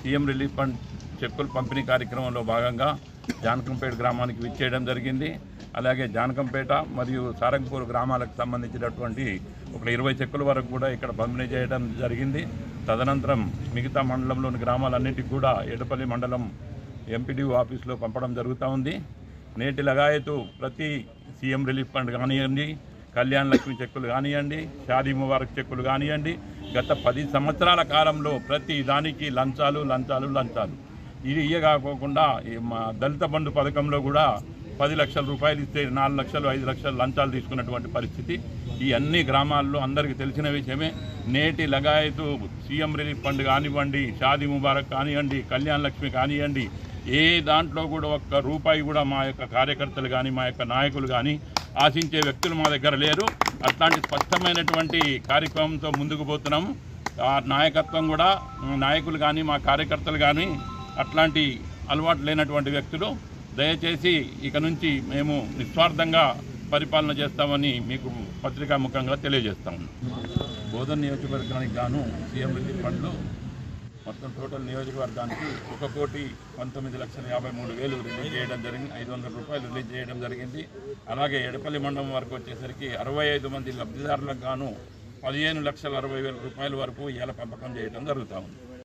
CM relief fund చెక్కుల పంపిణీ కార్యక్రమంలో భాగంగా జానకంపేట గ్రామానికి విచ్చేయడం జరిగింది. అలాగే జానకంపేట మరియు సారంగపూర్ గ్రామాలకు సంబంధించినటువంటి ఒక 20 చెక్కుల వరకు కూడా ఇక్కడ పంపిణీ చేయడం జరిగింది. తదనంతరం మిగతా మండలంలోని గ్రామాలన్నింటికి కూడా ఎడపల్లి మండలం ఎంపీడీఓ ఆఫీసులో పంపడం జరుగుతూ ఉంది. నేటి లగాయతు ప్రతి సీఎం రిలీఫ్ ఫండ్ కానివ్వండి, కళ్యాణ్ లక్ష్మి చెక్కులు కానివ్వండి, షాదీ ముబారక్ చెక్కులు కానివ్వండి, గత 10 సంవత్సరాల కాలంలో ప్రతి దానికి లంచాలు. ఇది ఇయ్యగాకోకుండా మా దళిత బంధు పథకంలో కూడా 10 లక్షల రూపాయలు ఇస్తే 4 లక్షలు 5 లక్షలు లంచాలు తీసుకున్నటువంటి పరిస్థితి ఈ అన్ని గ్రామాల్లో అందరికీ తెలిసిన విషయమే. నేటి లగాయతు సీఎం రిలీఫ్ ఫండ్ కానివ్వండి, షాదీ ముబారక్ కానివ్వండి, కళ్యాణ్ లక్ష్మి కానివ్వండి, ఏ దాంట్లో కూడా ఒక్క రూపాయి కూడా మా యొక్క కార్యకర్తలు కానీ మా యొక్క నాయకులు కానీ ఆశించే వ్యక్తులు మా దగ్గర లేరు. అట్లాంటి స్పష్టమైనటువంటి కార్యక్రమంతో ముందుకు పోతున్నాము. ఆ నాయకత్వం కూడా నాయకులు కానీ మా కార్యకర్తలు కానీ అట్లాంటి అలవాటు లేనటువంటి వ్యక్తులు. దయచేసి ఇక నుంచి మేము నిస్వార్థంగా పరిపాలన చేస్తామని మీకు పత్రికాముఖంగా తెలియజేస్తాము. బోధన్ నియోజకవర్గానికి గాను సీఎం రిలీఫ్ ఫండ్లు మొత్తం టోటల్ నియోజకవర్గానికి 1,19,53,000 రిలీజ్ చేయడం జరిగింది. 500 రూపాయలు రిలీజ్ చేయడం జరిగింది. అలాగే ఎడపల్లి మండలం వరకు వచ్చేసరికి 65 మంది లబ్ధిదారులకు గాను 15,60,60,000 రూపాయల వరకు ఇవాళ పంపకం చేయడం జరుగుతూ ఉంది.